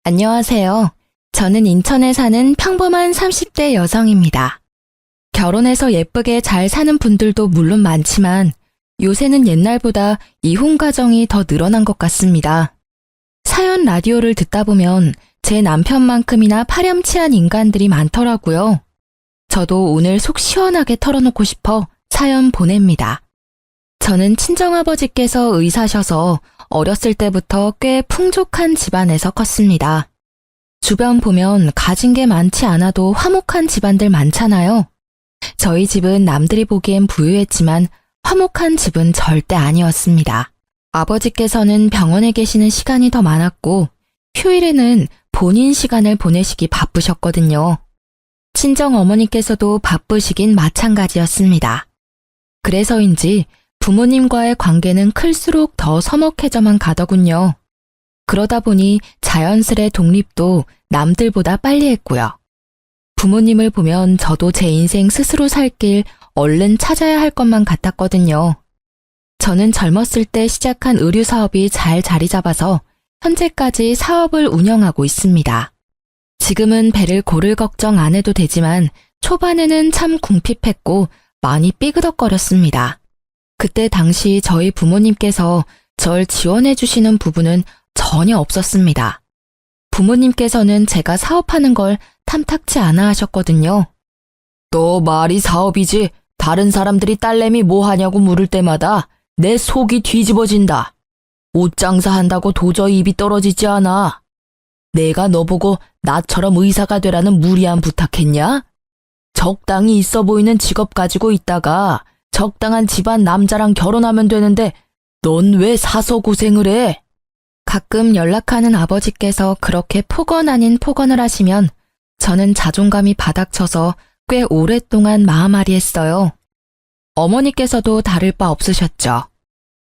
안녕하세요. 저는 인천에 사는 평범한 30대 여성입니다. 결혼해서 예쁘게 잘 사는 분들도 물론 많지만 요새는 옛날보다 이혼 가정이 더 늘어난 것 같습니다. 사연 라디오를 듣다 보면 제 남편만큼이나 파렴치한 인간들이 많더라고요. 저도 오늘 속 시원하게 털어놓고 싶어 사연 보냅니다. 저는 친정아버지께서 의사셔서 어렸을 때부터 꽤 풍족한 집안에서 컸습니다. 주변 보면 가진 게 많지 않아도 화목한 집안들 많잖아요. 저희 집은 남들이 보기엔 부유했지만 화목한 집은 절대 아니었습니다. 아버지께서는 병원에 계시는 시간이 더 많았고 휴일에는 본인 시간을 보내시기 바쁘셨거든요. 친정 어머니께서도 바쁘시긴 마찬가지였습니다. 그래서인지 부모님과의 관계는 클수록 더 서먹해져만 가더군요. 그러다 보니 자연스레 독립도 남들보다 빨리 했고요. 부모님을 보면 저도 제 인생 스스로 살 길 얼른 찾아야 할 것만 같았거든요. 저는 젊었을 때 시작한 의류 사업이 잘 자리 잡아서 현재까지 사업을 운영하고 있습니다. 지금은 배를 고를 걱정 안 해도 되지만 초반에는 참 궁핍했고 많이 삐그덕거렸습니다. 그때 당시 저희 부모님께서 절 지원해 주시는 부분은 전혀 없었습니다. 부모님께서는 제가 사업하는 걸 탐탁치 않아 하셨거든요. 너 말이 사업이지 다른 사람들이 딸내미 뭐 하냐고 물을 때마다 내 속이 뒤집어진다. 옷 장사한다고 도저히 입이 떨어지지 않아. 내가 너 보고 나처럼 의사가 되라는 무리한 부탁했냐? 적당히 있어 보이는 직업 가지고 있다가 적당한 집안 남자랑 결혼하면 되는데 넌 왜 사서 고생을 해? 가끔 연락하는 아버지께서 그렇게 폭언 아닌 폭언을 하시면 저는 자존감이 바닥쳐서 꽤 오랫동안 마음앓이했어요. 어머니께서도 다를 바 없으셨죠.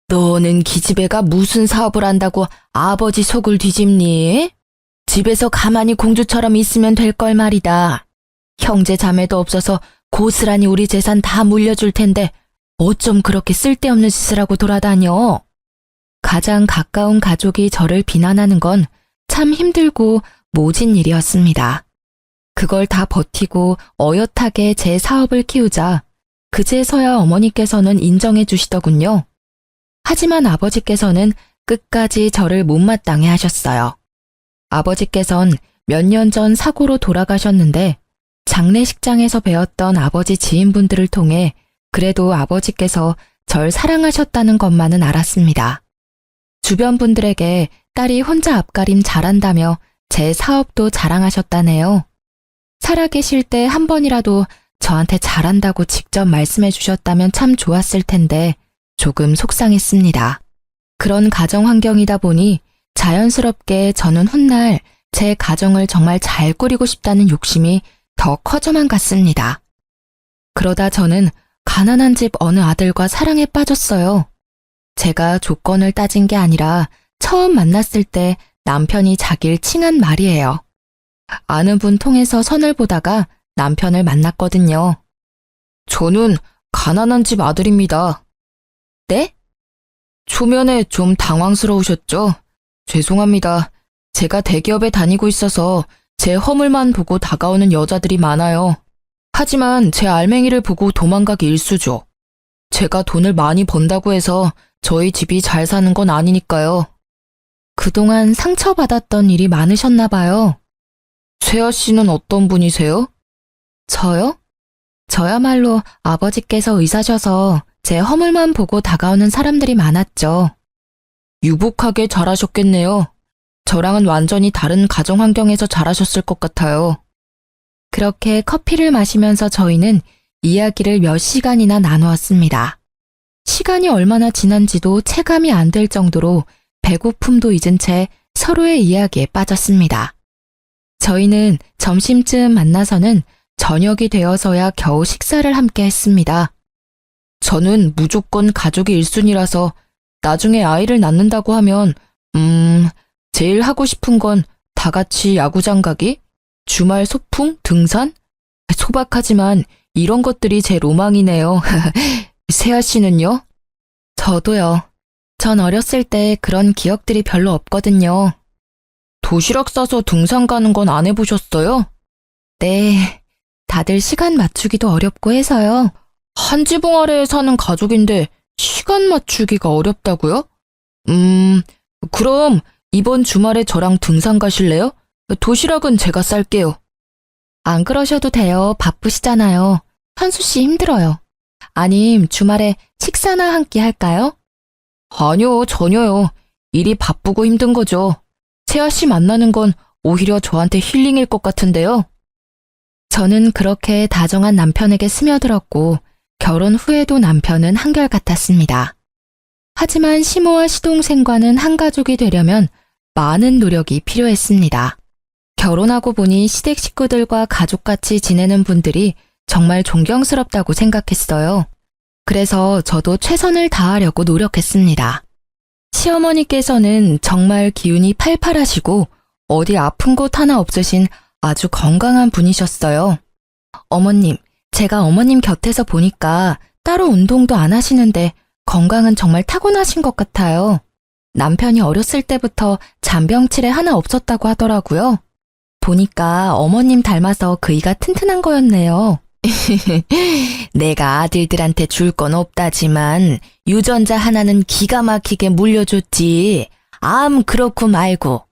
너는 기집애가 무슨 사업을 한다고 아버지 속을 뒤집니? 집에서 가만히 공주처럼 있으면 될 걸 말이다. 형제 자매도 없어서 고스란히 우리 재산 다 물려줄 텐데 어쩜 그렇게 쓸데없는 짓을 하고 돌아다녀? 가장 가까운 가족이 저를 비난하는 건 참 힘들고 모진 일이었습니다. 그걸 다 버티고 어엿하게 제 사업을 키우자 그제서야 어머니께서는 인정해 주시더군요. 하지만 아버지께서는 끝까지 저를 못마땅해 하셨어요. 아버지께선 몇 년 전 사고로 돌아가셨는데 장례식장에서 배웠던 아버지 지인분들을 통해 그래도 아버지께서 절 사랑하셨다는 것만은 알았습니다. 주변 분들에게 딸이 혼자 앞가림 잘한다며 제 사업도 자랑하셨다네요. 살아계실 때 한 번이라도 저한테 잘한다고 직접 말씀해 주셨다면 참 좋았을 텐데 조금 속상했습니다. 그런 가정 환경이다 보니 자연스럽게 저는 훗날 제 가정을 정말 잘 꾸리고 싶다는 욕심이 더 커져만 갔습니다. 그러다 저는 가난한 집 어느 아들과 사랑에 빠졌어요. 제가 조건을 따진 게 아니라 처음 만났을 때 남편이 자기를 칭한 말이에요. 아는 분 통해서 선을 보다가 남편을 만났거든요. 저는 가난한 집 아들입니다. 네? 초면에 좀 당황스러우셨죠? 죄송합니다. 제가 대기업에 다니고 있어서 제 허물만 보고 다가오는 여자들이 많아요. 하지만 제 알맹이를 보고 도망가기 일쑤죠. 제가 돈을 많이 번다고 해서 저희 집이 잘 사는 건 아니니까요. 그동안 상처받았던 일이 많으셨나 봐요. 세아 씨는 어떤 분이세요? 저요? 저야말로 아버지께서 의사셔서 제 허물만 보고 다가오는 사람들이 많았죠. 유복하게 자라셨겠네요. 저랑은 완전히 다른 가정 환경에서 자라셨을 것 같아요. 그렇게 커피를 마시면서 저희는 이야기를 몇 시간이나 나누었습니다. 시간이 얼마나 지난지도 체감이 안 될 정도로 배고픔도 잊은 채 서로의 이야기에 빠졌습니다. 저희는 점심쯤 만나서는 저녁이 되어서야 겨우 식사를 함께 했습니다. 저는 무조건 가족이 1순위라서 나중에 아이를 낳는다고 하면 제일 하고 싶은 건 다 같이 야구장 가기? 주말 소풍? 등산? 소박하지만 이런 것들이 제 로망이네요. 세아 씨는요? 저도요. 전 어렸을 때 그런 기억들이 별로 없거든요. 도시락 싸서 등산 가는 건 안 해보셨어요? 네, 다들 시간 맞추기도 어렵고 해서요. 한 지붕 아래에 사는 가족인데 시간 맞추기가 어렵다고요? 그럼 이번 주말에 저랑 등산 가실래요? 도시락은 제가 쌀게요. 안 그러셔도 돼요. 바쁘시잖아요. 현수 씨 힘들어요. 아님 주말에 식사나 한 끼 할까요? 아니요, 전혀요. 일이 바쁘고 힘든 거죠. 세아 씨 만나는 건 오히려 저한테 힐링일 것 같은데요. 저는 그렇게 다정한 남편에게 스며들었고 결혼 후에도 남편은 한결같았습니다. 하지만 시모와 시동생과는 한 가족이 되려면 많은 노력이 필요했습니다. 결혼하고 보니 시댁 식구들과 가족같이 지내는 분들이 정말 존경스럽다고 생각했어요. 그래서 저도 최선을 다하려고 노력했습니다. 시어머니께서는 정말 기운이 팔팔하시고 어디 아픈 곳 하나 없으신 아주 건강한 분이셨어요. 어머님, 제가 어머님 곁에서 보니까 따로 운동도 안 하시는데 건강은 정말 타고나신 것 같아요. 남편이 어렸을 때부터 잔병치레 하나 없었다고 하더라고요. 보니까 어머님 닮아서 그이가 튼튼한 거였네요. 내가 아들들한테 줄 건 없다지만 유전자 하나는 기가 막히게 물려줬지. 암 그렇고 말고.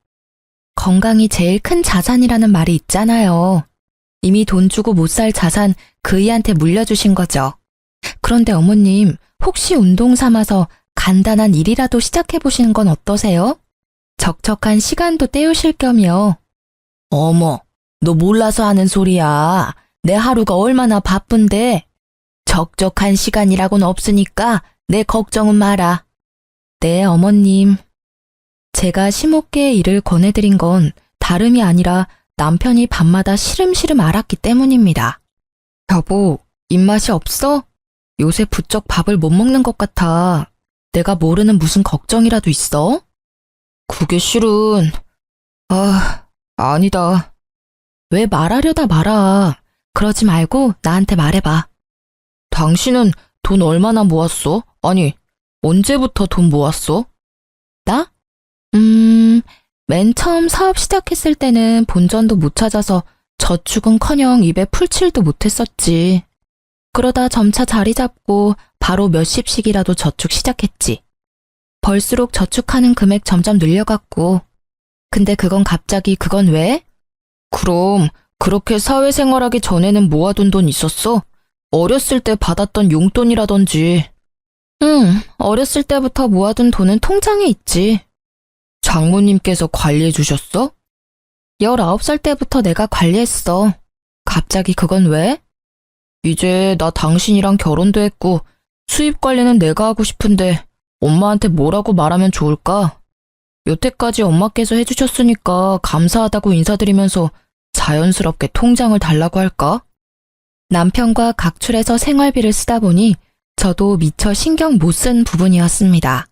건강이 제일 큰 자산이라는 말이 있잖아요. 이미 돈 주고 못 살 자산 그이한테 물려주신 거죠. 그런데 어머님, 혹시 운동 삼아서 간단한 일이라도 시작해보시는 건 어떠세요? 적적한 시간도 때우실 겸이요. 어머, 너 몰라서 하는 소리야. 내 하루가 얼마나 바쁜데. 적적한 시간이라고는 없으니까 내 걱정은 마라. 네, 어머님. 제가 시모께의 일을 권해드린 건 다름이 아니라 남편이 밤마다 시름시름 앓았기 때문입니다. 여보, 입맛이 없어? 요새 부쩍 밥을 못 먹는 것 같아. 내가 모르는 무슨 걱정이라도 있어? 그게 실은... 아니다. 왜 말하려다 말아. 그러지 말고 나한테 말해봐. 당신은 돈 얼마나 모았어? 아니, 언제부터 돈 모았어? 나? 맨 처음 사업 시작했을 때는 본전도 못 찾아서 저축은커녕 입에 풀칠도 못했었지. 그러다 점차 자리 잡고 바로 몇십씩이라도 저축 시작했지. 벌수록 저축하는 금액 점점 늘려갔고. 근데 그건 왜? 그럼 그렇게 사회생활하기 전에는 모아둔 돈 있었어? 어렸을 때 받았던 용돈이라든지. 응, 어렸을 때부터 모아둔 돈은 통장에 있지. 장모님께서 관리해 주셨어? 19살 때부터 내가 관리했어. 갑자기 그건 왜? 이제 나 당신이랑 결혼도 했고 수입 관리는 내가 하고 싶은데 엄마한테 뭐라고 말하면 좋을까? 여태까지 엄마께서 해주셨으니까 감사하다고 인사드리면서 자연스럽게 통장을 달라고 할까? 남편과 각출해서 생활비를 쓰다 보니 저도 미처 신경 못 쓴 부분이었습니다.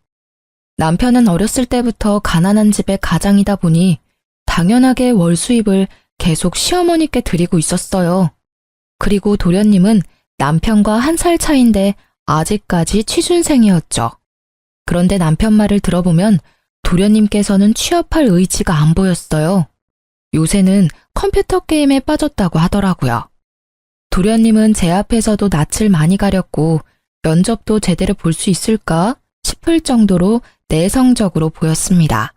남편은 어렸을 때부터 가난한 집의 가장이다 보니 당연하게 월 수입을 계속 시어머니께 드리고 있었어요. 그리고 도련님은 남편과 1살 차인데 아직까지 취준생이었죠. 그런데 남편 말을 들어보면 도련님께서는 취업할 의지가 안 보였어요. 요새는 컴퓨터 게임에 빠졌다고 하더라고요. 도련님은 제 앞에서도 낯을 많이 가렸고 면접도 제대로 볼 수 있을까 싶을 정도로 내성적으로 보였습니다.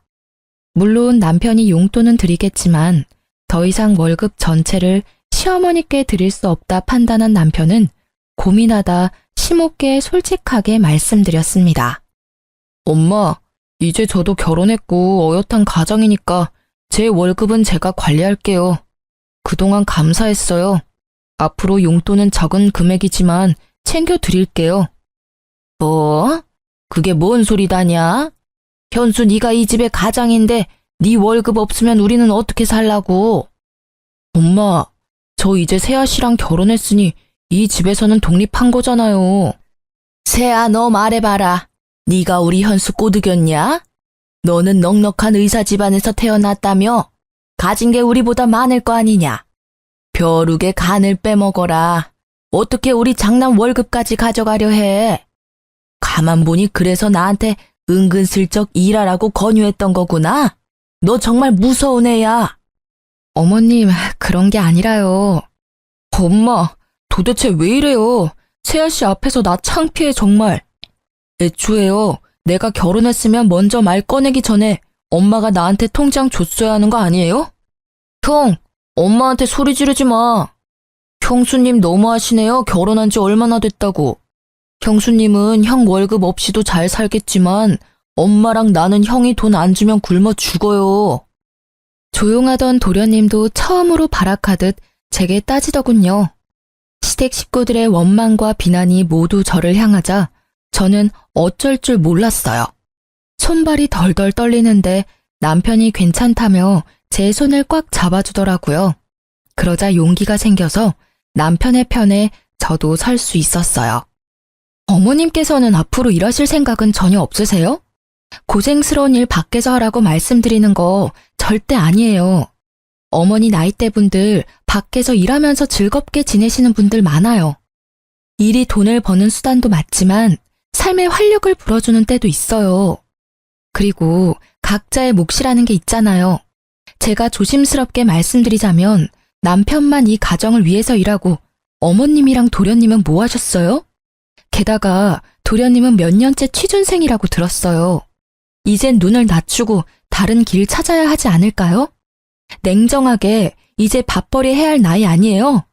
물론 남편이 용돈은 드리겠지만 더 이상 월급 전체를 시어머니께 드릴 수 없다 판단한 남편은 고민하다 시모께 솔직하게 말씀드렸습니다. 엄마, 이제 저도 결혼했고 어엿한 가정이니까 제 월급은 제가 관리할게요. 그동안 감사했어요. 앞으로 용돈은 적은 금액이지만 챙겨드릴게요. 뭐? 그게 뭔 소리다냐? 현수 네가 이 집의 가장인데 네 월급 없으면 우리는 어떻게 살라고? 엄마, 저 이제 세아 씨랑 결혼했으니 이 집에서는 독립한 거잖아요. 세아, 너 말해봐라. 네가 우리 현수 꼬드겼냐? 너는 넉넉한 의사 집안에서 태어났다며? 가진 게 우리보다 많을 거 아니냐? 벼룩의 간을 빼먹어라. 어떻게 우리 장남 월급까지 가져가려 해? 가만 보니 그래서 나한테 은근슬쩍 일하라고 권유했던 거구나? 너 정말 무서운 애야. 어머님, 그런 게 아니라요. 엄마, 도대체 왜 이래요? 세아 씨 앞에서 나 창피해 정말. 애초에요, 내가 결혼했으면 먼저 말 꺼내기 전에 엄마가 나한테 통장 줬어야 하는 거 아니에요? 형, 엄마한테 소리 지르지 마. 형수님 너무하시네요. 결혼한 지 얼마나 됐다고. 형수님은 형 월급 없이도 잘 살겠지만 엄마랑 나는 형이 돈 안 주면 굶어 죽어요. 조용하던 도련님도 처음으로 발악하듯 제게 따지더군요. 시댁 식구들의 원망과 비난이 모두 저를 향하자 저는 어쩔 줄 몰랐어요. 손발이 덜덜 떨리는데 남편이 괜찮다며 제 손을 꽉 잡아주더라고요. 그러자 용기가 생겨서 남편의 편에 저도 설 수 있었어요. 어머님께서는 앞으로 일하실 생각은 전혀 없으세요? 고생스러운 일 밖에서 하라고 말씀드리는 거 절대 아니에요. 어머니 나이대 분들 밖에서 일하면서 즐겁게 지내시는 분들 많아요. 일이 돈을 버는 수단도 맞지만 삶의 활력을 불어주는 때도 있어요. 그리고 각자의 몫이라는 게 있잖아요. 제가 조심스럽게 말씀드리자면 남편만 이 가정을 위해서 일하고 어머님이랑 도련님은 뭐 하셨어요? 게다가 도련님은 몇 년째 취준생이라고 들었어요. 이젠 눈을 낮추고 다른 길 찾아야 하지 않을까요? 냉정하게 이제 밥벌이 해야 할 나이 아니에요.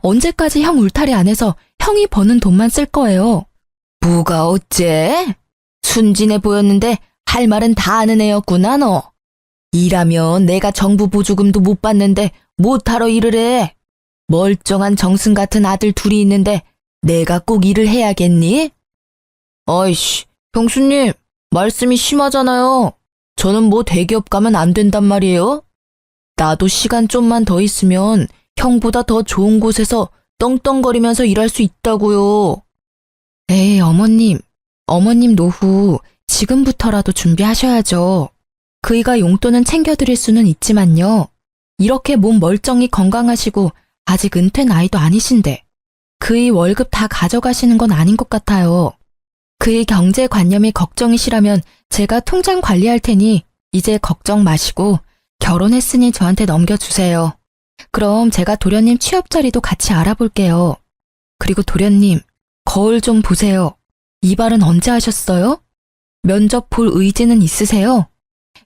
언제까지 형 울타리 안에서 형이 버는 돈만 쓸 거예요. 뭐가 어째? 순진해 보였는데 할 말은 다 아는 애였구나 너. 일하면 내가 정부 보조금도 못 받는데 못하러 일을 해. 멀쩡한 정승 같은 아들 둘이 있는데 내가 꼭 일을 해야겠니? 아이씨, 형수님, 말씀이 심하잖아요. 저는 뭐 대기업 가면 안 된단 말이에요? 나도 시간 좀만 더 있으면 형보다 더 좋은 곳에서 떵떵거리면서 일할 수 있다고요. 에이, 어머님 노후 지금부터라도 준비하셔야죠. 그이가 용돈은 챙겨드릴 수는 있지만요. 이렇게 몸 멀쩡히 건강하시고 아직 은퇴 나이도 아니신데 그이 월급 다 가져가시는 건 아닌 것 같아요. 그의 경제관념이 걱정이시라면 제가 통장 관리할 테니 이제 걱정 마시고 결혼했으니 저한테 넘겨주세요. 그럼 제가 도련님 취업 자리도 같이 알아볼게요. 그리고 도련님, 거울 좀 보세요. 이발은 언제 하셨어요? 면접 볼 의지는 있으세요?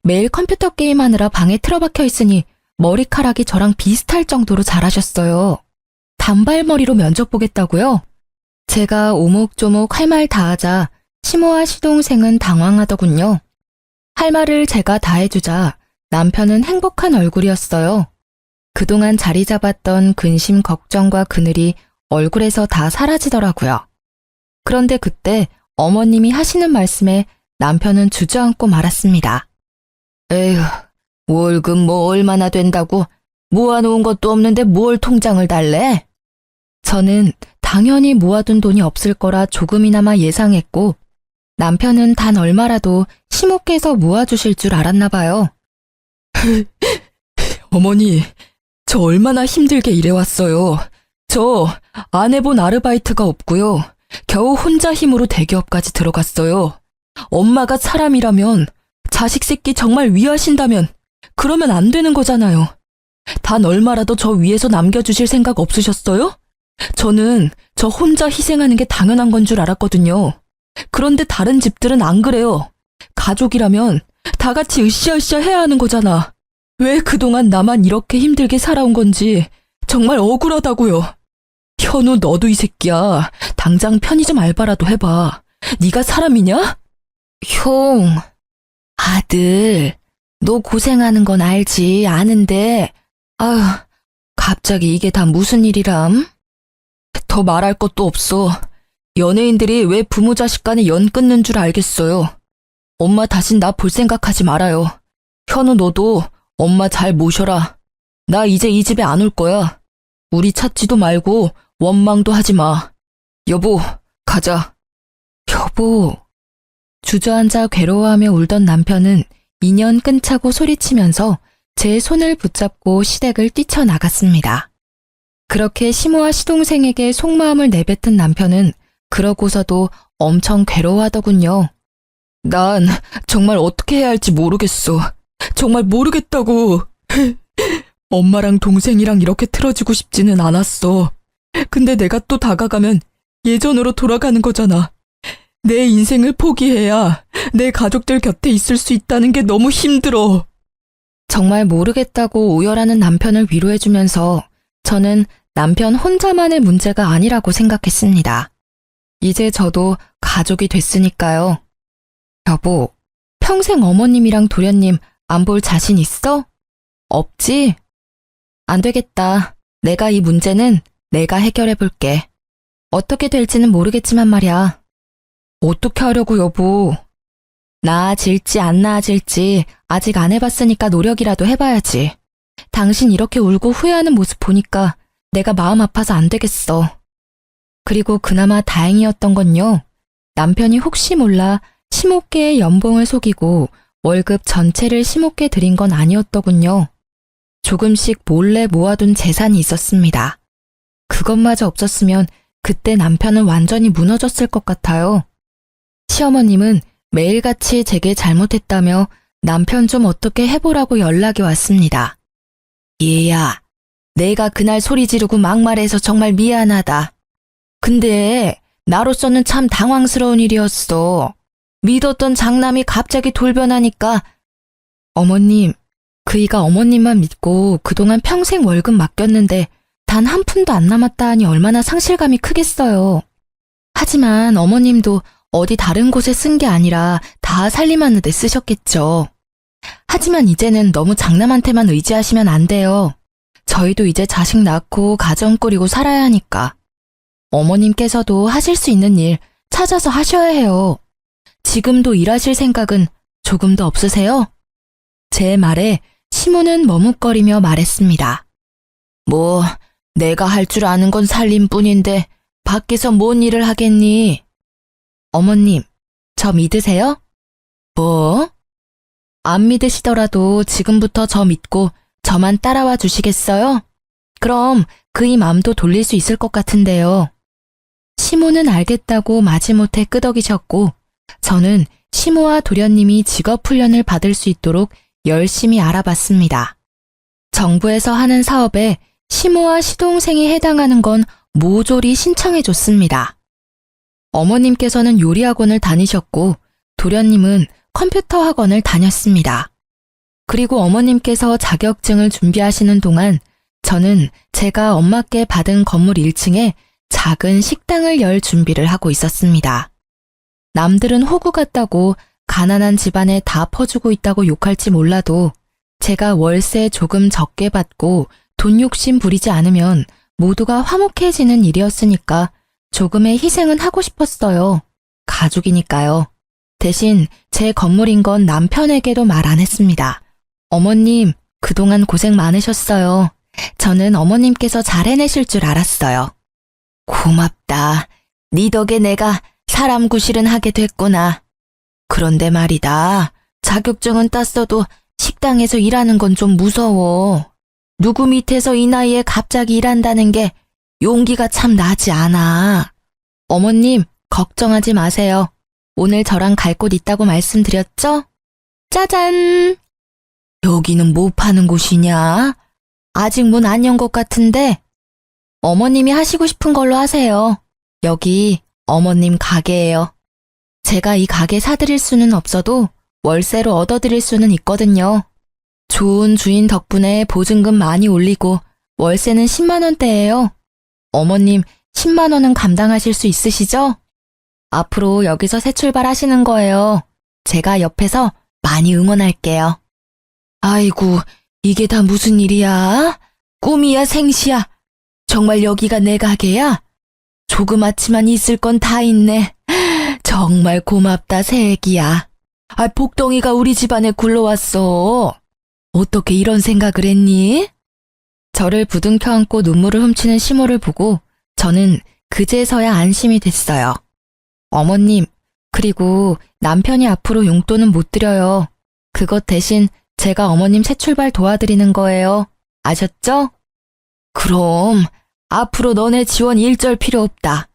매일 컴퓨터 게임하느라 방에 틀어박혀 있으니 머리카락이 저랑 비슷할 정도로 잘하셨어요. 단발머리로 면접 보겠다고요? 제가 오목조목 할 말 다 하자 시모와 시동생은 당황하더군요. 할 말을 제가 다 해주자 남편은 행복한 얼굴이었어요. 그동안 자리 잡았던 근심 걱정과 그늘이 얼굴에서 다 사라지더라고요. 그런데 그때 어머님이 하시는 말씀에 남편은 주저앉고 말았습니다. 에휴, 월급 뭐 얼마나 된다고 모아놓은 것도 없는데 뭘 통장을 달래? 저는 당연히 모아둔 돈이 없을 거라 조금이나마 예상했고 남편은 단 얼마라도 시모께서 모아주실 줄 알았나 봐요. 어머니, 저 얼마나 힘들게 일해왔어요. 저 안 해본 아르바이트가 없고요. 겨우 혼자 힘으로 대기업까지 들어갔어요. 엄마가 사람이라면 자식 새끼 정말 위하신다면 그러면 안 되는 거잖아요. 단 얼마라도 저 위에서 남겨주실 생각 없으셨어요? 저는 저 혼자 희생하는 게 당연한 건 줄 알았거든요. 그런데 다른 집들은 안 그래요. 가족이라면 다 같이 으쌰으쌰 해야 하는 거잖아. 왜 그동안 나만 이렇게 힘들게 살아온 건지 정말 억울하다고요. 현우, 너도 이 새끼야. 당장 편의점 알바라도 해봐. 네가 사람이냐? 형, 아들, 너 고생하는 건 알지, 아는데, 아휴, 갑자기 이게 다 무슨 일이람? 더 말할 것도 없어. 연예인들이 왜 부모 자식 간에 연 끊는 줄 알겠어요. 엄마 다신 나 볼 생각하지 말아요. 현우, 너도 엄마 잘 모셔라. 나 이제 이 집에 안 올 거야. 우리 찾지도 말고 원망도 하지 마. 여보, 가자. 여보. 주저앉아 괴로워하며 울던 남편은 2년 끈차고 소리치면서 제 손을 붙잡고 시댁을 뛰쳐나갔습니다. 그렇게 시모와 시동생에게 속마음을 내뱉은 남편은 그러고서도 엄청 괴로워하더군요. 난 정말 어떻게 해야 할지 모르겠어. 정말 모르겠다고. 엄마랑 동생이랑 이렇게 틀어지고 싶지는 않았어. 근데 내가 또 다가가면 예전으로 돌아가는 거잖아. 내 인생을 포기해야 내 가족들 곁에 있을 수 있다는 게 너무 힘들어. 정말 모르겠다고 오열하는 남편을 위로해주면서 저는 남편 혼자만의 문제가 아니라고 생각했습니다. 이제 저도 가족이 됐으니까요. 여보, 평생 어머님이랑 도련님 안 볼 자신 있어? 없지? 안 되겠다. 내가 이 문제는 내가 해결해 볼게. 어떻게 될지는 모르겠지만 말이야. 어떻게 하려고 여보? 나아질지 안 나아질지 아직 안 해봤으니까 노력이라도 해봐야지. 당신 이렇게 울고 후회하는 모습 보니까 내가 마음 아파서 안 되겠어. 그리고 그나마 다행이었던 건요. 남편이 혹시 몰라 심호께의 연봉을 속이고 월급 전체를 심호께 드린 건 아니었더군요. 조금씩 몰래 모아둔 재산이 있었습니다. 그것마저 없었으면 그때 남편은 완전히 무너졌을 것 같아요. 시어머님은 매일같이 제게 잘못했다며 남편 좀 어떻게 해보라고 연락이 왔습니다. 얘야, 내가 그날 소리 지르고 막말해서 정말 미안하다. 근데 나로서는 참 당황스러운 일이었어. 믿었던 장남이 갑자기 돌변하니까. 어머님, 그이가 어머님만 믿고 그동안 평생 월급 맡겼는데 단 한 푼도 안 남았다 하니 얼마나 상실감이 크겠어요. 하지만 어머님도 어디 다른 곳에 쓴 게 아니라 다 살림하는 데 쓰셨겠죠. 하지만 이제는 너무 장남한테만 의지하시면 안 돼요. 저희도 이제 자식 낳고 가정 꾸리고 살아야 하니까. 어머님께서도 하실 수 있는 일 찾아서 하셔야 해요. 지금도 일하실 생각은 조금도 없으세요? 제 말에 시모는 머뭇거리며 말했습니다. 뭐, 내가 할 줄 아는 건 살림뿐인데 밖에서 뭔 일을 하겠니? 어머님, 저 믿으세요? 뭐? 안 믿으시더라도 지금부터 저 믿고 저만 따라와 주시겠어요? 그럼 그이 맘도 돌릴 수 있을 것 같은데요. 시모는 알겠다고 마지못해 끄덕이셨고 저는 시모와 도련님이 직업훈련을 받을 수 있도록 열심히 알아봤습니다. 정부에서 하는 사업에 시모와 시동생이 해당하는 건 모조리 신청해줬습니다. 어머님께서는 요리학원을 다니셨고 도련님은 컴퓨터 학원을 다녔습니다. 그리고 어머님께서 자격증을 준비하시는 동안 저는 제가 엄마께 받은 건물 1층에 작은 식당을 열 준비를 하고 있었습니다. 남들은 호구 같다고 가난한 집안에 다 퍼주고 있다고 욕할지 몰라도 제가 월세 조금 적게 받고 돈 욕심 부리지 않으면 모두가 화목해지는 일이었으니까 조금의 희생은 하고 싶었어요. 가족이니까요. 대신 제 건물인 건 남편에게도 말 안 했습니다. 어머님, 그동안 고생 많으셨어요. 저는 어머님께서 잘 해내실 줄 알았어요. 고맙다. 네 덕에 내가 사람 구실은 하게 됐구나. 그런데 말이다. 자격증은 땄어도 식당에서 일하는 건 좀 무서워. 누구 밑에서 이 나이에 갑자기 일한다는 게 용기가 참 나지 않아. 어머님, 걱정하지 마세요. 오늘 저랑 갈 곳 있다고 말씀드렸죠? 짜잔! 여기는 뭐 파는 곳이냐? 아직 문 안 연 것 같은데? 어머님이 하시고 싶은 걸로 하세요. 여기 어머님 가게예요. 제가 이 가게 사드릴 수는 없어도 월세로 얻어드릴 수는 있거든요. 좋은 주인 덕분에 보증금 많이 올리고 월세는 10만 원대예요. 어머님 10만 원은 감당하실 수 있으시죠? 앞으로 여기서 새 출발하시는 거예요. 제가 옆에서 많이 응원할게요. 아이고, 이게 다 무슨 일이야? 꿈이야 생시야? 정말 여기가 내 가게야? 조그맣지만 있을 건 다 있네. 정말 고맙다 새애기야. 복덩이가 우리 집안에 굴러왔어. 어떻게 이런 생각을 했니? 저를 부둥켜 안고 눈물을 훔치는 시모를 보고 저는 그제서야 안심이 됐어요. 어머님, 그리고 남편이 앞으로 용돈은 못 드려요. 그것 대신 제가 어머님 새 출발 도와드리는 거예요. 아셨죠? 그럼 앞으로 너네 지원 일절 필요 없다.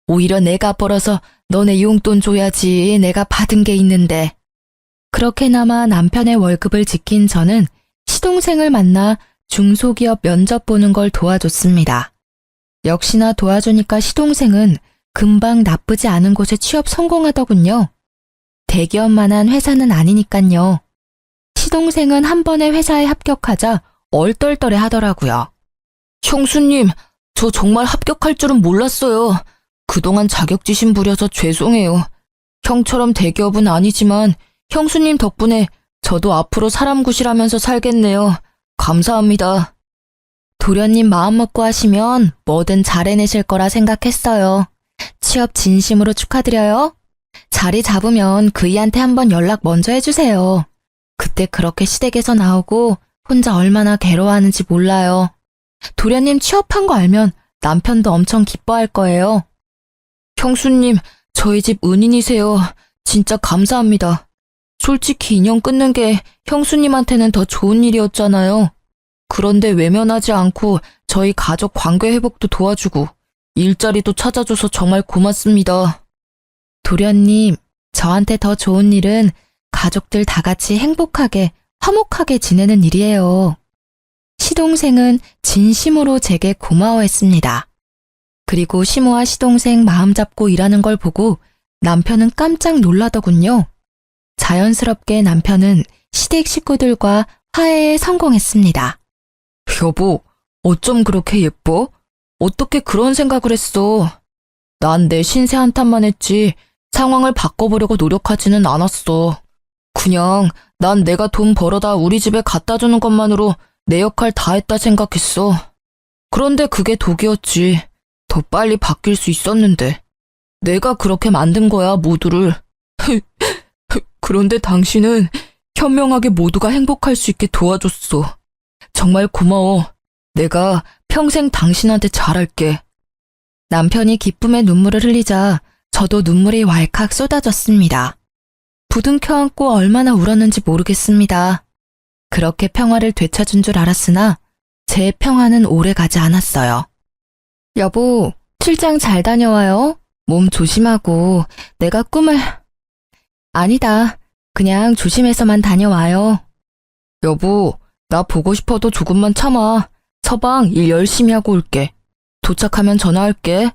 오히려 내가 벌어서 너네 용돈 줘야지. 내가 받은 게 있는데. 그렇게나마 남편의 월급을 지킨 저는 시동생을 만나 중소기업 면접 보는 걸 도와줬습니다. 역시나 도와주니까 시동생은 금방 나쁘지 않은 곳에 취업 성공하더군요. 대기업만한 회사는 아니니깐요. 시동생은 한 번에 회사에 합격하자 얼떨떨해 하더라고요. 형수님, 저 정말 합격할 줄은 몰랐어요. 그동안 자격지심 부려서 죄송해요. 형처럼 대기업은 아니지만 형수님 덕분에 저도 앞으로 사람 구실하면서 살겠네요. 감사합니다. 도련님 마음 먹고 하시면 뭐든 잘 해내실 거라 생각했어요. 취업 진심으로 축하드려요. 자리 잡으면 그이한테 한번 연락 먼저 해주세요. 그때 그렇게 시댁에서 나오고 혼자 얼마나 괴로워하는지 몰라요. 도련님 취업한 거 알면 남편도 엄청 기뻐할 거예요. 형수님, 저희 집 은인이세요. 진짜 감사합니다. 솔직히 인연 끊는 게 형수님한테는 더 좋은 일이었잖아요. 그런데 외면하지 않고 저희 가족 관계 회복도 도와주고 일자리도 찾아줘서 정말 고맙습니다. 도련님, 저한테 더 좋은 일은 가족들 다 같이 행복하게, 화목하게 지내는 일이에요. 시동생은 진심으로 제게 고마워했습니다. 그리고 시모와 시동생 마음 잡고 일하는 걸 보고 남편은 깜짝 놀라더군요. 자연스럽게 남편은 시댁 식구들과 화해에 성공했습니다. 여보, 어쩜 그렇게 예뻐? 어떻게 그런 생각을 했어? 난 내 신세 한탄만 했지 상황을 바꿔보려고 노력하지는 않았어. 그냥 난 내가 돈 벌어다 우리 집에 갖다 주는 것만으로 내 역할 다 했다 생각했어. 그런데 그게 독이었지. 더 빨리 바뀔 수 있었는데. 내가 그렇게 만든 거야, 모두를. 그런데 당신은 현명하게 모두가 행복할 수 있게 도와줬어. 정말 고마워. 내가 평생 당신한테 잘할게. 남편이 기쁨의 눈물을 흘리자 저도 눈물이 왈칵 쏟아졌습니다. 부둥켜 안고 얼마나 울었는지 모르겠습니다. 그렇게 평화를 되찾은 줄 알았으나 제 평화는 오래 가지 않았어요. 여보, 출장 잘 다녀와요. 몸 조심하고 내가 꿈을... 아니다. 그냥 조심해서만 다녀와요. 여보, 나 보고 싶어도 조금만 참아. 서방 일 열심히 하고 올게. 도착하면 전화할게.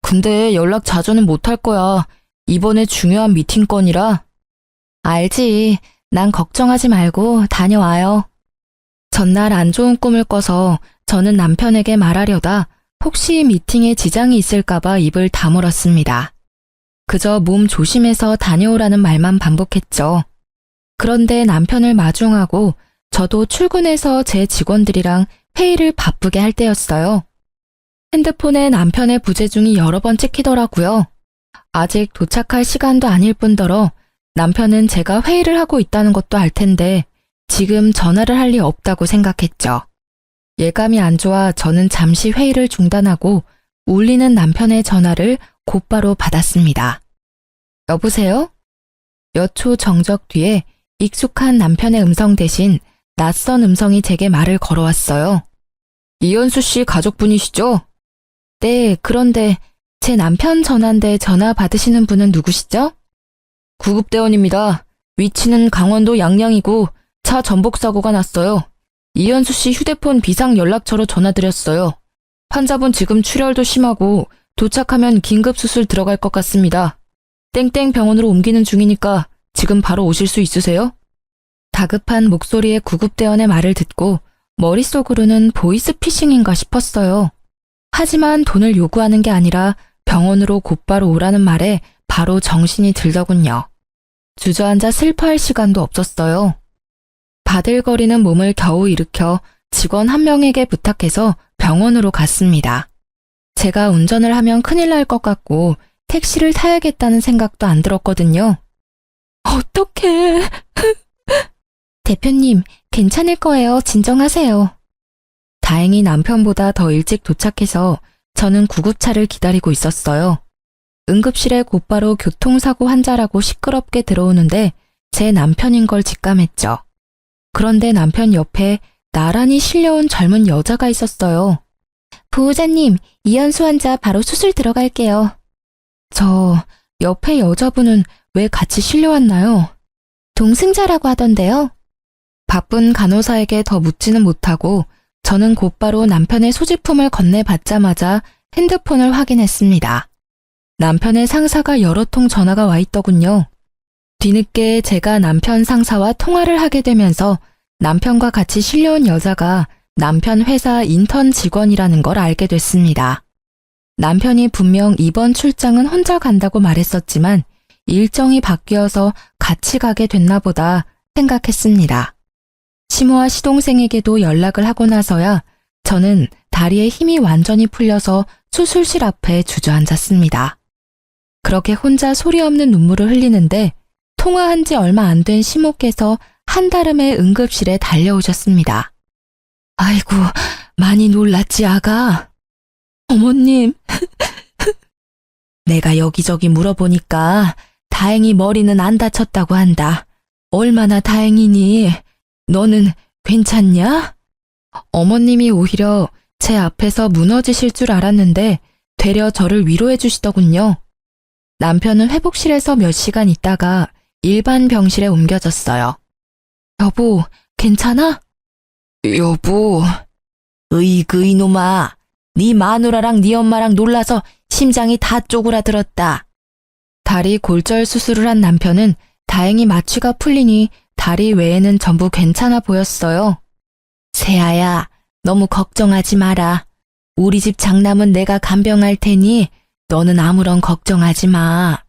근데 연락 자주는 못할 거야. 이번에 중요한 미팅 건이라. 알지. 난 걱정하지 말고 다녀와요. 전날 안 좋은 꿈을 꿔서 저는 남편에게 말하려다 혹시 미팅에 지장이 있을까봐 입을 다물었습니다. 그저 몸 조심해서 다녀오라는 말만 반복했죠. 그런데 남편을 마중하고 저도 출근해서 제 직원들이랑 회의를 바쁘게 할 때였어요. 핸드폰에 남편의 부재중이 여러 번 찍히더라고요. 아직 도착할 시간도 아닐 뿐더러 남편은 제가 회의를 하고 있다는 것도 알 텐데 지금 전화를 할 리 없다고 생각했죠. 예감이 안 좋아 저는 잠시 회의를 중단하고 울리는 남편의 전화를 곧바로 받았습니다. 여보세요? 몇 초 정적 뒤에 익숙한 남편의 음성 대신 낯선 음성이 제게 말을 걸어왔어요. 이현수 씨 가족분이시죠? 네, 그런데 제 남편 전화인데 전화 받으시는 분은 누구시죠? 구급대원입니다. 위치는 강원도 양양이고 차 전복 사고가 났어요. 이현수 씨 휴대폰 비상 연락처로 전화드렸어요. 환자분 지금 출혈도 심하고 도착하면 긴급 수술 들어갈 것 같습니다. 땡땡 병원으로 옮기는 중이니까 지금 바로 오실 수 있으세요? 다급한 목소리의 구급대원의 말을 듣고 머릿속으로는 보이스피싱인가 싶었어요. 하지만 돈을 요구하는 게 아니라 병원으로 곧바로 오라는 말에 바로 정신이 들더군요. 주저앉아 슬퍼할 시간도 없었어요. 바들거리는 몸을 겨우 일으켜 직원 한 명에게 부탁해서 병원으로 갔습니다. 제가 운전을 하면 큰일 날 것 같고 택시를 타야겠다는 생각도 안 들었거든요. 어떡해. 대표님, 괜찮을 거예요. 진정하세요. 다행히 남편보다 더 일찍 도착해서 저는 구급차를 기다리고 있었어요. 응급실에 곧바로 교통사고 환자라고 시끄럽게 들어오는데 제 남편인 걸 직감했죠. 그런데 남편 옆에 나란히 실려온 젊은 여자가 있었어요. 보호자님, 이현수 환자 바로 수술 들어갈게요. 저 옆에 여자분은 왜 같이 실려왔나요? 동승자라고 하던데요. 바쁜 간호사에게 더 묻지는 못하고 저는 곧바로 남편의 소지품을 건네받자마자 핸드폰을 확인했습니다. 남편의 상사가 여러 통 전화가 와 있더군요. 뒤늦게 제가 남편 상사와 통화를 하게 되면서 남편과 같이 실려온 여자가 남편 회사 인턴 직원이라는 걸 알게 됐습니다. 남편이 분명 이번 출장은 혼자 간다고 말했었지만 일정이 바뀌어서 같이 가게 됐나 보다 생각했습니다. 시모와 시동생에게도 연락을 하고 나서야 저는 다리에 힘이 완전히 풀려서 수술실 앞에 주저앉았습니다. 그렇게 혼자 소리 없는 눈물을 흘리는데 통화한 지 얼마 안 된 시모께서 한달음에 응급실에 달려오셨습니다. 아이고, 많이 놀랐지, 아가? 어머님, 내가 여기저기 물어보니까 다행히 머리는 안 다쳤다고 한다. 얼마나 다행이니? 너는 괜찮냐? 어머님이 오히려 제 앞에서 무너지실 줄 알았는데 되려 저를 위로해 주시더군요. 남편은 회복실에서 몇 시간 있다가 일반 병실에 옮겨졌어요. 여보, 괜찮아? 여보. 으이그 이놈아. 네 마누라랑 네 엄마랑 놀라서 심장이 다 쪼그라들었다. 다리 골절 수술을 한 남편은 다행히 마취가 풀리니 다리 외에는 전부 괜찮아 보였어요. 세아야, 너무 걱정하지 마라. 우리 집 장남은 내가 간병할 테니 너는 아무런 걱정하지 마.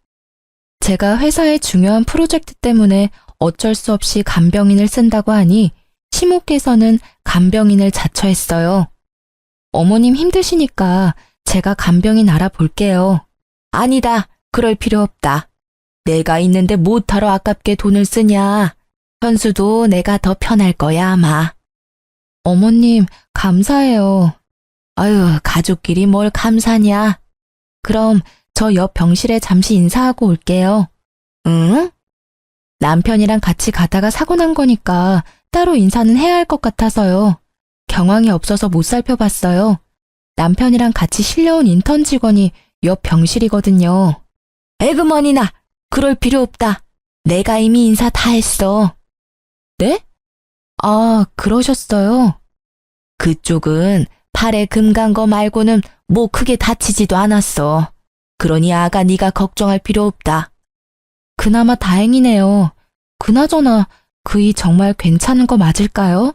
제가 회사의 중요한 프로젝트 때문에 어쩔 수 없이 간병인을 쓴다고 하니 시모께서는 간병인을 자처했어요. 어머님 힘드시니까 제가 간병인 알아볼게요. 아니다, 그럴 필요 없다. 내가 있는데 못하러 아깝게 돈을 쓰냐. 현수도 내가 더 편할 거야 아마. 어머님, 감사해요. 아유, 가족끼리 뭘 감사냐. 그럼 저 옆 병실에 잠시 인사하고 올게요. 응? 남편이랑 같이 가다가 사고 난 거니까 따로 인사는 해야 할 것 같아서요. 경황이 없어서 못 살펴봤어요. 남편이랑 같이 실려온 인턴 직원이 옆 병실이거든요. 에그머니나, 그럴 필요 없다. 내가 이미 인사 다 했어. 네? 아, 그러셨어요? 그쪽은 팔에 금 간 거 말고는 뭐 크게 다치지도 않았어. 그러니 아가 네가 걱정할 필요 없다. 그나마 다행이네요. 그나저나 그이 정말 괜찮은 거 맞을까요?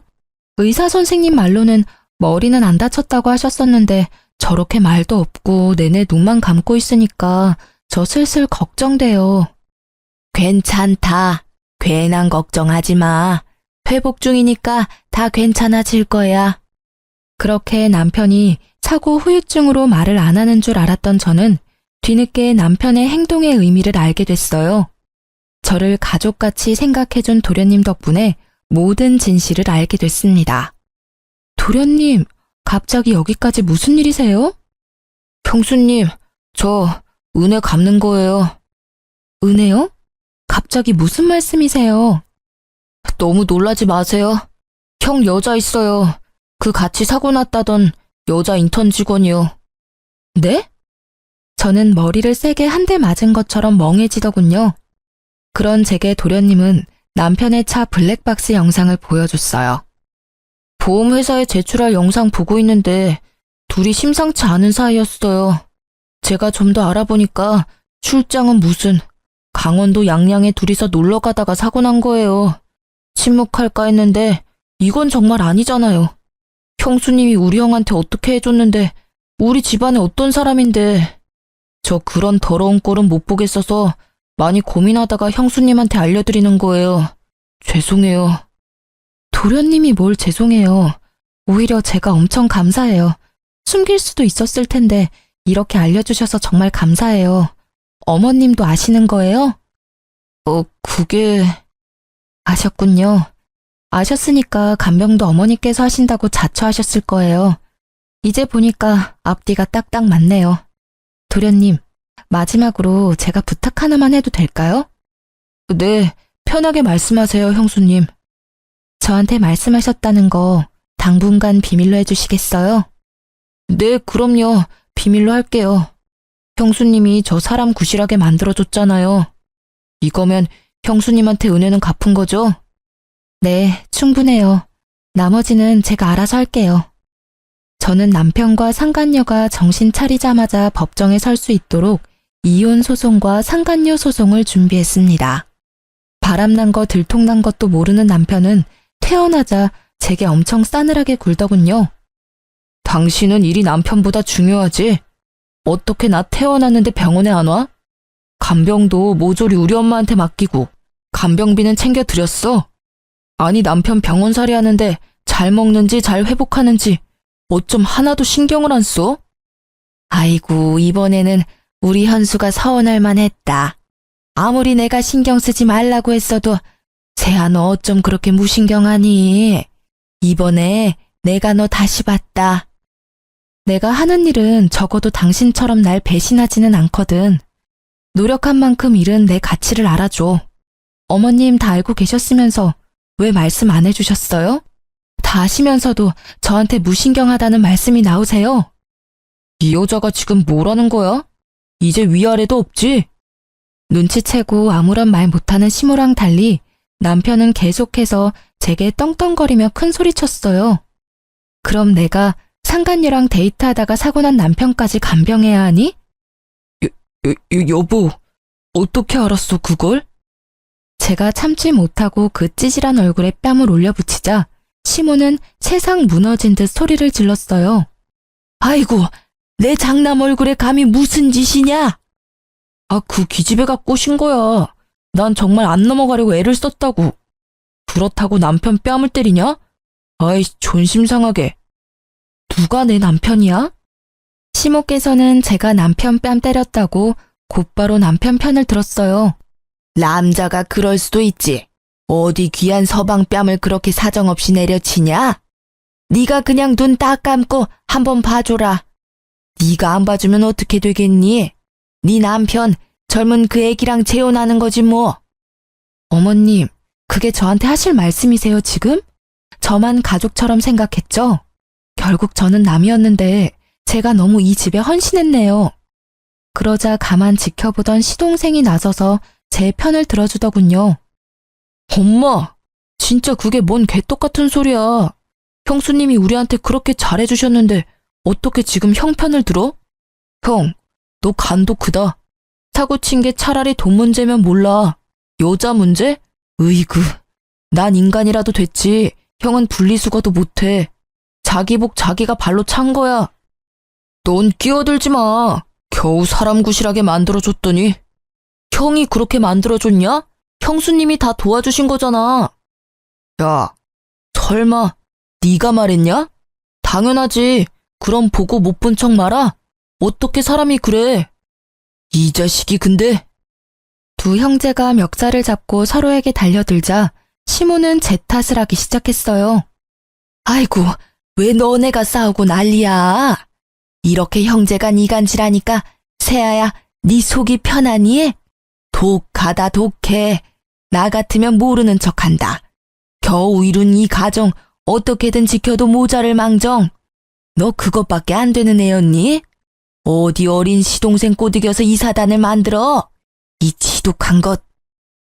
의사 선생님 말로는 머리는 안 다쳤다고 하셨었는데 저렇게 말도 없고 내내 눈만 감고 있으니까 저 슬슬 걱정돼요. 괜찮다. 괜한 걱정하지 마. 회복 중이니까 다 괜찮아질 거야. 그렇게 남편이 사고 후유증으로 말을 안 하는 줄 알았던 저는 뒤늦게 남편의 행동의 의미를 알게 됐어요. 저를 가족같이 생각해준 도련님 덕분에 모든 진실을 알게 됐습니다. 도련님, 갑자기 여기까지 무슨 일이세요? 형수님, 저 은혜 갚는 거예요. 은혜요? 갑자기 무슨 말씀이세요? 너무 놀라지 마세요. 형 여자 있어요. 그 같이 사고 났다던 여자 인턴 직원이요. 네? 저는 머리를 세게 한 대 맞은 것처럼 멍해지더군요. 그런 제게 도련님은 남편의 차 블랙박스 영상을 보여줬어요. 보험회사에 제출할 영상 보고 있는데 둘이 심상치 않은 사이였어요. 제가 좀 더 알아보니까 출장은 무슨 강원도 양양에 둘이서 놀러 가다가 사고 난 거예요. 침묵할까 했는데 이건 정말 아니잖아요. 형수님이 우리 형한테 어떻게 해줬는데 우리 집안에 어떤 사람인데. 저 그런 더러운 꼴은 못 보겠어서 많이 고민하다가 형수님한테 알려드리는 거예요. 죄송해요. 도련님이 뭘 죄송해요. 오히려 제가 엄청 감사해요. 숨길 수도 있었을 텐데 이렇게 알려주셔서 정말 감사해요. 어머님도 아시는 거예요? 그게... 아셨군요. 아셨으니까 간병도 어머니께서 하신다고 자처하셨을 거예요. 이제 보니까 앞뒤가 딱딱 맞네요. 도련님, 마지막으로 제가 부탁 하나만 해도 될까요? 네, 편하게 말씀하세요, 형수님. 저한테 말씀하셨다는 거 당분간 비밀로 해주시겠어요? 네, 그럼요. 비밀로 할게요. 형수님이 저 사람 구실하게 만들어줬잖아요. 이거면 형수님한테 은혜는 갚은 거죠? 네, 충분해요. 나머지는 제가 알아서 할게요. 저는 남편과 상간녀가 정신 차리자마자 법정에 설 수 있도록 이혼 소송과 상간녀 소송을 준비했습니다. 바람난 거 들통난 것도 모르는 남편은 태어나자 제게 엄청 싸늘하게 굴더군요. 당신은 일이 남편보다 중요하지? 어떻게 나 태어났는데 병원에 안 와? 간병도 모조리 우리 엄마한테 맡기고 간병비는 챙겨드렸어. 아니 남편 병원살이 하는데 잘 먹는지 잘 회복하는지 어쩜 하나도 신경을 안 써? 아이고, 이번에는 우리 현수가 서운할 만했다. 아무리 내가 신경 쓰지 말라고 했어도 세아 너 어쩜 그렇게 무신경하니? 이번에 내가 너 다시 봤다. 내가 하는 일은 적어도 당신처럼 날 배신하지는 않거든. 노력한 만큼 일은 내 가치를 알아줘. 어머님 다 알고 계셨으면서 왜 말씀 안 해주셨어요? 다 아시면서도 저한테 무신경하다는 말씀이 나오세요? 이 여자가 지금 뭐라는 거야? 이제 위아래도 없지? 눈치채고 아무런 말 못하는 시모랑 달리 남편은 계속해서 제게 떵떵거리며 큰 소리쳤어요. 그럼 내가 상간녀랑 데이트하다가 사고난 남편까지 간병해야 하니? 여보, 어떻게 알았어 그걸? 제가 참지 못하고 그 찌질한 얼굴에 뺨을 올려붙이자 시모는 세상 무너진 듯 소리를 질렀어요. 아이고, 내 장남 얼굴에 감히 무슨 짓이냐? 아, 그 기집애가 꼬신 거야. 난 정말 안 넘어가려고 애를 썼다고. 그렇다고 남편 뺨을 때리냐? 아이, 존심상하게. 누가 내 남편이야? 시모께서는 제가 남편 뺨 때렸다고 곧바로 남편 편을 들었어요. 남자가 그럴 수도 있지. 어디 귀한 서방 뺨을 그렇게 사정없이 내려치냐? 네가 그냥 눈 딱 감고 한번 봐줘라. 네가 안 봐주면 어떻게 되겠니? 네 남편 젊은 그 애기랑 재혼하는 거지 뭐. 어머님, 그게 저한테 하실 말씀이세요 지금? 저만 가족처럼 생각했죠? 결국 저는 남이었는데 제가 너무 이 집에 헌신했네요. 그러자 가만 지켜보던 시동생이 나서서 제 편을 들어주더군요. 엄마, 진짜 그게 뭔 개떡같은 소리야. 형수님이 우리한테 그렇게 잘해주셨는데 어떻게 지금 형 편을 들어? 형, 너 간도 크다. 사고 친 게 차라리 돈 문제면 몰라. 여자 문제? 으이구, 난 인간이라도 됐지. 형은 분리수거도 못해. 자기 복 자기가 발로 찬 거야. 넌 끼어들지 마. 겨우 사람 구실하게 만들어줬더니. 형이 그렇게 만들어줬냐? 형수님이 다 도와주신 거잖아. 야, 설마 네가 말했냐? 당연하지. 그럼 보고 못 본 척 말아? 어떻게 사람이 그래? 이 자식이 근데. 두 형제가 멱살을 잡고 서로에게 달려들자 시모는 제 탓을 하기 시작했어요. 아이고, 왜 너네가 싸우고 난리야? 이렇게 형제가 이간질하니까 세아야, 네 속이 편하니? 독하다 독해. 나 같으면 모르는 척한다. 겨우 이룬 이 가정 어떻게든 지켜도 모자를 망정. 너 그것밖에 안 되는 애였니? 어디 어린 시동생 꼬드겨서 이 사단을 만들어? 이 지독한 것.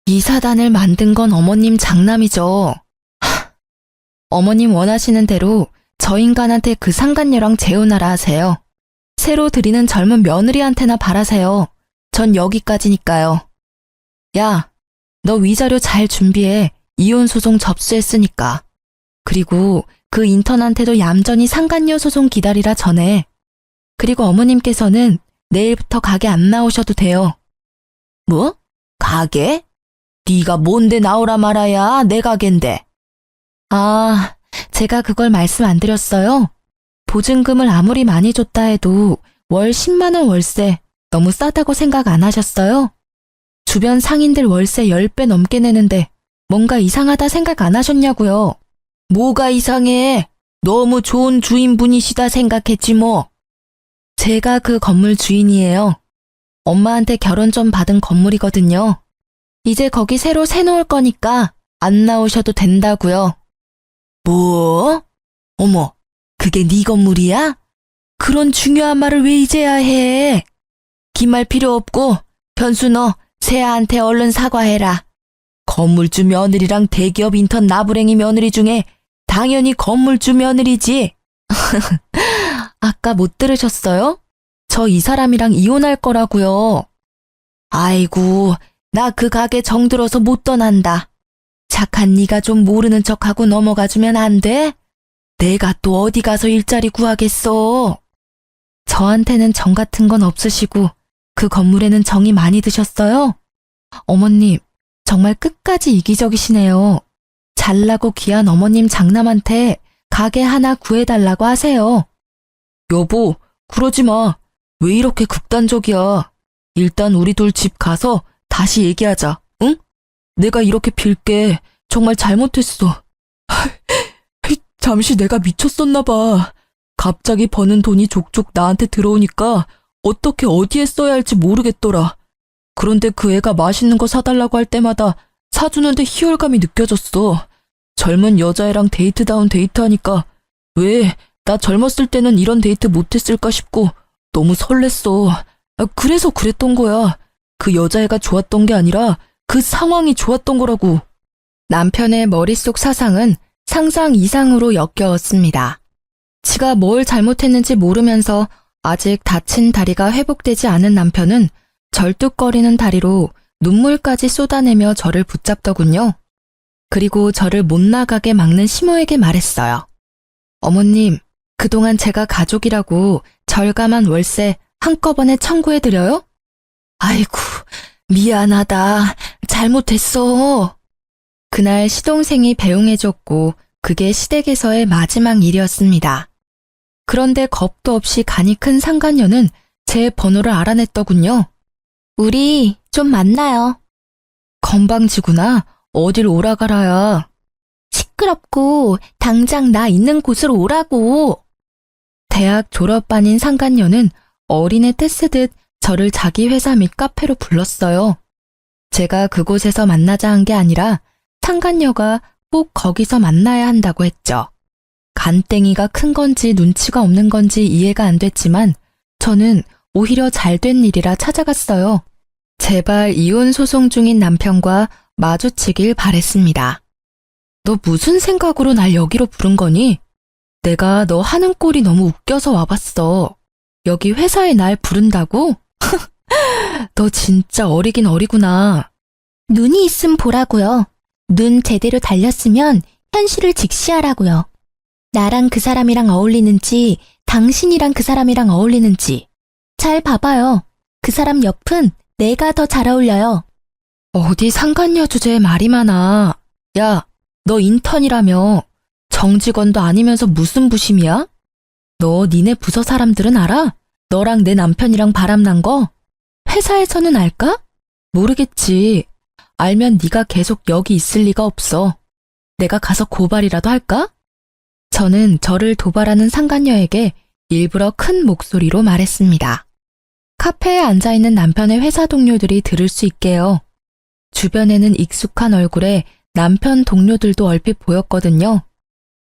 이 사단을 만든 건 어머님 장남이죠. 어머님 원하시는 대로 저 인간한테 그 상간녀랑 재혼하라 하세요. 새로 들이는 젊은 며느리한테나 바라세요. 전 여기까지니까요. 야, 너 위자료 잘 준비해. 이혼 소송 접수했으니까. 그리고 그 인턴한테도 얌전히 상간녀 소송 기다리라 전해. 그리고 어머님께서는 내일부터 가게 안 나오셔도 돼요. 뭐? 가게? 네가 뭔데 나오라 말아야 내 가게인데. 아, 제가 그걸 말씀 안 드렸어요? 보증금을 아무리 많이 줬다 해도 월 10만 원 월세 너무 싸다고 생각 안 하셨어요? 주변 상인들 월세 10배 넘게 내는데 뭔가 이상하다 생각 안 하셨냐고요? 뭐가 이상해? 너무 좋은 주인분이시다 생각했지 뭐. 제가 그 건물 주인이에요. 엄마한테 결혼 좀 받은 건물이거든요. 이제 거기 새로 새놓을 거니까 안 나오셔도 된다고요. 뭐? 어머, 그게 네 건물이야? 그런 중요한 말을 왜 이제야 해? 긴 말 필요 없고 변수 너 세아한테 얼른 사과해라. 건물주 며느리랑 대기업 인턴 나부랭이 며느리 중에 당연히 건물주 며느리지. 아까 못 들으셨어요? 저 이 사람이랑 이혼할 거라고요. 아이고, 나 그 가게 정들어서 못 떠난다. 착한 네가 좀 모르는 척하고 넘어가주면 안 돼? 내가 또 어디 가서 일자리 구하겠어. 저한테는 정 같은 건 없으시고 그 건물에는 정이 많이 드셨어요? 어머님, 정말 끝까지 이기적이시네요. 잘나고 귀한 어머님 장남한테 가게 하나 구해달라고 하세요. 여보, 그러지 마. 왜 이렇게 극단적이야? 일단 우리 둘 집 가서 다시 얘기하자, 응? 내가 이렇게 빌게 정말 잘못했어. 잠시 내가 미쳤었나 봐. 갑자기 버는 돈이 족족 나한테 들어오니까 어떻게 어디에 써야 할지 모르겠더라. 그런데 그 애가 맛있는 거 사달라고 할 때마다 사주는데 희열감이 느껴졌어. 젊은 여자애랑 데이트다운 데이트하니까 왜 나 젊었을 때는 이런 데이트 못했을까 싶고 너무 설렜어. 그래서 그랬던 거야. 그 여자애가 좋았던 게 아니라 그 상황이 좋았던 거라고. 남편의 머릿속 사상은 상상 이상으로 역겨웠습니다. 지가 뭘 잘못했는지 모르면서 아직 다친 다리가 회복되지 않은 남편은 절뚝거리는 다리로 눈물까지 쏟아내며 저를 붙잡더군요. 그리고 저를 못 나가게 막는 시모에게 말했어요. 어머님, 그동안 제가 가족이라고 절감한 월세 한꺼번에 청구해드려요? 아이고, 미안하다. 잘못했어. 그날 시동생이 배웅해줬고 그게 시댁에서의 마지막 일이었습니다. 그런데 겁도 없이 간이 큰 상간녀는 제 번호를 알아냈더군요. 우리 좀 만나요. 건방지구나. 어딜 오라가라야. 시끄럽고 당장 나 있는 곳으로 오라고. 대학 졸업반인 상간녀는 어린애 떼쓰듯 저를 자기 회사 및 카페로 불렀어요. 제가 그곳에서 만나자 한 게 아니라 상간녀가 꼭 거기서 만나야 한다고 했죠. 간땡이가 큰 건지 눈치가 없는 건지 이해가 안 됐지만 저는 오히려 잘된 일이라 찾아갔어요. 제발 이혼 소송 중인 남편과 마주치길 바랬습니다. 너 무슨 생각으로 날 여기로 부른 거니? 내가 너 하는 꼴이 너무 웃겨서 와봤어. 여기 회사에 날 부른다고? 너 진짜 어리긴 어리구나. 눈이 있음 보라고요. 눈 제대로 달렸으면 현실을 직시하라고요. 나랑 그 사람이랑 어울리는지 당신이랑 그 사람이랑 어울리는지 잘 봐봐요. 그 사람 옆은 내가 더 잘 어울려요. 어디 상간녀 주제에 말이 많아. 야, 너 인턴이라며. 정직원도 아니면서 무슨 부심이야? 너 니네 부서 사람들은 알아? 너랑 내 남편이랑 바람난 거? 회사에서는 알까? 모르겠지. 알면 네가 계속 여기 있을 리가 없어. 내가 가서 고발이라도 할까? 저는 저를 도발하는 상간녀에게 일부러 큰 목소리로 말했습니다. 카페에 앉아있는 남편의 회사 동료들이 들을 수 있게요. 주변에는 익숙한 얼굴에 남편 동료들도 얼핏 보였거든요.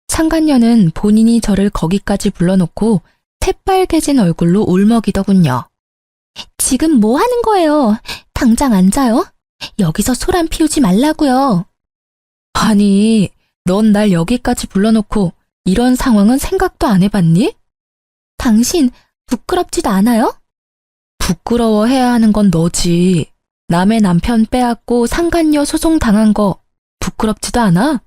상간녀는 본인이 저를 거기까지 불러놓고 새빨개진 얼굴로 울먹이더군요. 지금 뭐 하는 거예요? 당장 앉아요? 여기서 소란 피우지 말라고요. 아니, 넌 날 여기까지 불러놓고 이런 상황은 생각도 안 해봤니? 당신 부끄럽지도 않아요? 부끄러워해야 하는 건 너지. 남의 남편 빼앗고 상간녀 소송 당한 거 부끄럽지도 않아?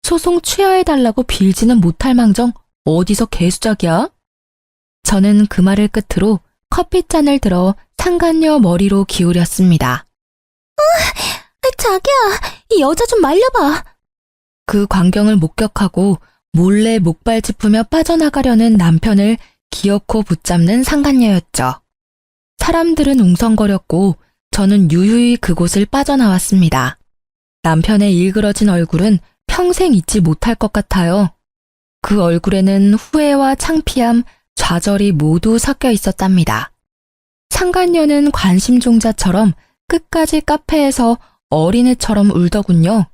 소송 취하해달라고 빌지는 못할 망정 어디서 개수작이야? 저는 그 말을 끝으로 커피잔을 들어 상간녀 머리로 기울였습니다. 자기야, 이 여자 좀 말려봐. 그 광경을 목격하고 몰래 목발 짚으며 빠져나가려는 남편을 기어코 붙잡는 상간녀였죠. 사람들은 웅성거렸고 저는 유유히 그곳을 빠져나왔습니다. 남편의 일그러진 얼굴은 평생 잊지 못할 것 같아요. 그 얼굴에는 후회와 창피함, 좌절이 모두 섞여 있었답니다. 상간녀는 관심종자처럼 끝까지 카페에서 어린애처럼 울더군요.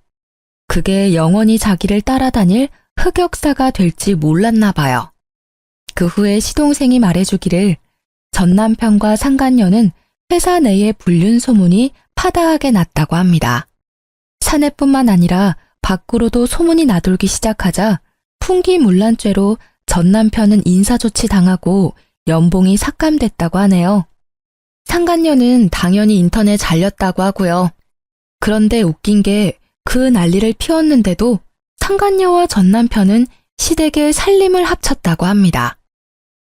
그게 영원히 자기를 따라다닐 흑역사가 될지 몰랐나 봐요. 그 후에 시동생이 말해주기를 전 남편과 상간녀는 회사 내에 불륜 소문이 파다하게 났다고 합니다. 사내뿐만 아니라 밖으로도 소문이 나돌기 시작하자 풍기문란죄로 전 남편은 인사조치 당하고 연봉이 삭감됐다고 하네요. 상간녀는 당연히 인턴에 잘렸다고 하고요. 그런데 웃긴 게 그 난리를 피웠는데도 상간녀와 전 남편은 시댁의 살림을 합쳤다고 합니다.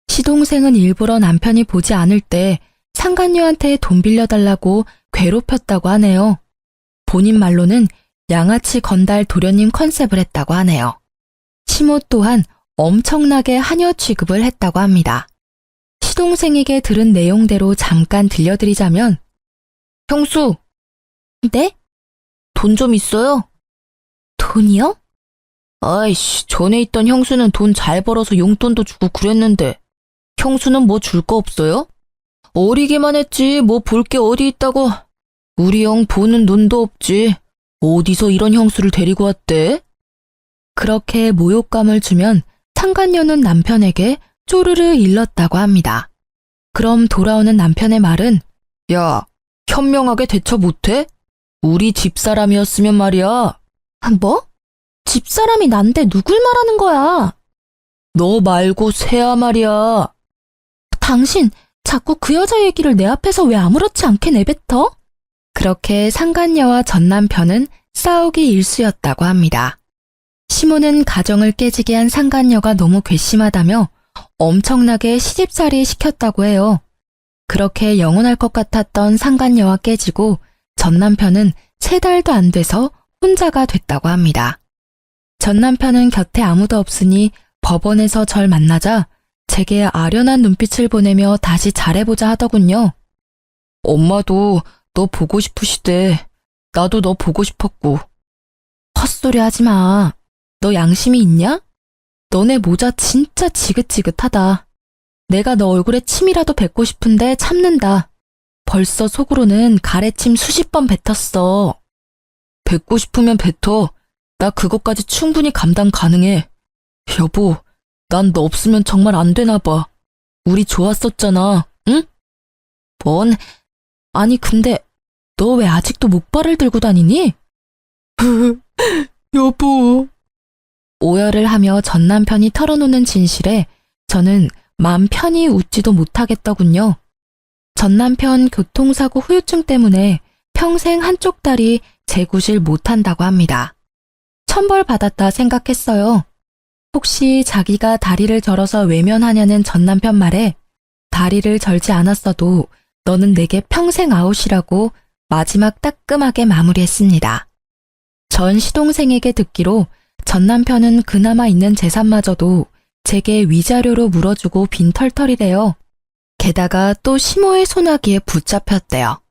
시동생은 일부러 남편이 보지 않을 때 상간녀한테 돈 빌려달라고 괴롭혔다고 하네요. 본인 말로는 양아치 건달 도련님 컨셉을 했다고 하네요. 시모 또한 엄청나게 하녀 취급을 했다고 합니다. 시동생에게 들은 내용대로 잠깐 들려드리자면, 형수. 네? 돈 좀 있어요? 돈이요? 아이씨, 전에 있던 형수는 돈 잘 벌어서 용돈도 주고 그랬는데 형수는 뭐 줄 거 없어요? 어리기만 했지 뭐 볼 게 어디 있다고. 우리 형 보는 눈도 없지. 어디서 이런 형수를 데리고 왔대? 그렇게 모욕감을 주면 상간녀는 남편에게 쪼르르 일렀다고 합니다. 그럼 돌아오는 남편의 말은, 야, 현명하게 대처 못해? 우리 집사람이었으면 말이야. 뭐? 집사람이 난데 누굴 말하는 거야? 너 말고 새야 말이야. 당신 자꾸 그 여자 얘기를 내 앞에서 왜 아무렇지 않게 내뱉어? 그렇게 상간녀와 전 남편은 싸우기 일쑤였다고 합니다. 시모는 가정을 깨지게 한 상간녀가 너무 괘씸하다며 엄청나게 시집살이 시켰다고 해요. 그렇게 영원할 것 같았던 상간녀와 깨지고 전 남편은 3달도 안 돼서 혼자가 됐다고 합니다. 전 남편은 곁에 아무도 없으니 법원에서 절 만나자 제게 아련한 눈빛을 보내며 다시 잘해보자 하더군요. 엄마도 너 보고 싶으시대. 나도 너 보고 싶었고. 헛소리 하지 마. 너 양심이 있냐? 너네 모자 진짜 지긋지긋하다. 내가 너 얼굴에 침이라도 뱉고 싶은데 참는다. 벌써 속으로는 가래침 수십 번 뱉었어. 뱉고 싶으면 뱉어. 나 그것까지 충분히 감당 가능해. 여보, 난 너 없으면 정말 안 되나 봐. 우리 좋았었잖아, 응? 뭔? 아니 근데 너 왜 아직도 목발을 들고 다니니? 여보. 오열을 하며 전 남편이 털어놓는 진실에 저는 맘 편히 웃지도 못하겠더군요. 전 남편 교통사고 후유증 때문에 평생 한쪽 다리 재구실 못한다고 합니다. 천벌받았다 생각했어요. 혹시 자기가 다리를 절어서 외면하냐는 전 남편 말에 다리를 절지 않았어도 너는 내게 평생 아웃이라고 마지막 따끔하게 마무리했습니다. 전 시동생에게 듣기로 전 남편은 그나마 있는 재산마저도 제게 위자료로 물어주고 빈털털이래요. 게다가 또 시모의 소나기에 붙잡혔대요.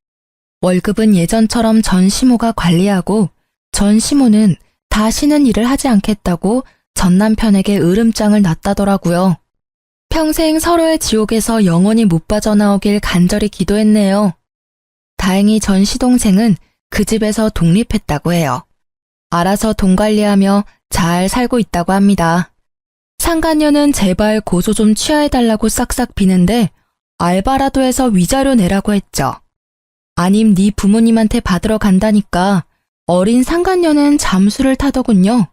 월급은 예전처럼 전 시모가 관리하고 전 시모는 다시는 일을 하지 않겠다고 전 남편에게 으름장을 놨다더라고요. 평생 서로의 지옥에서 영원히 못 빠져나오길 간절히 기도했네요. 다행히 전 시동생은 그 집에서 독립했다고 해요. 알아서 돈 관리하며 잘 살고 있다고 합니다. 상간녀는 제발 고소 좀 취하해달라고 싹싹 비는데 알바라도 해서 위자료 내라고 했죠. 아님 네 부모님한테 받으러 간다니까 어린 상간녀는 잠수를 타더군요.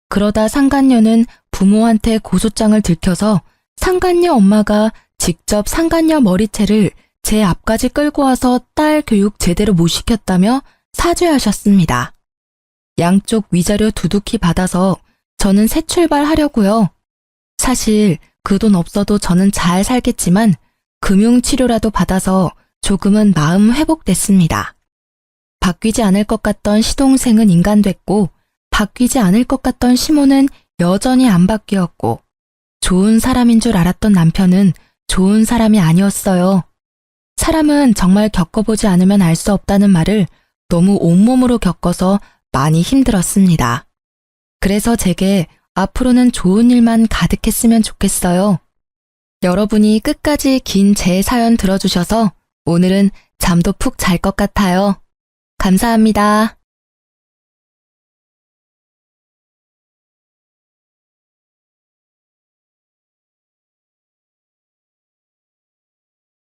그러다 상간녀는 부모한테 고소장을 들켜서 상간녀 엄마가 직접 상간녀 머리채를 제 앞까지 끌고 와서 딸 교육 제대로 못 시켰다며 사죄하셨습니다. 양쪽 위자료 두둑히 받아서 저는 새 출발하려고요. 사실 그 돈 없어도 저는 잘 살겠지만 금융치료라도 받아서 조금은 마음 회복됐습니다. 바뀌지 않을 것 같던 시동생은 인간됐고 바뀌지 않을 것 같던 시모는 여전히 안 바뀌었고 좋은 사람인 줄 알았던 남편은 좋은 사람이 아니었어요. 사람은 정말 겪어보지 않으면 알 수 없다는 말을 너무 온몸으로 겪어서 많이 힘들었습니다. 그래서 제게 앞으로는 좋은 일만 가득했으면 좋겠어요. 여러분이 끝까지 긴 제 사연 들어주셔서 오늘은 잠도 푹 잘 것 같아요. 감사합니다.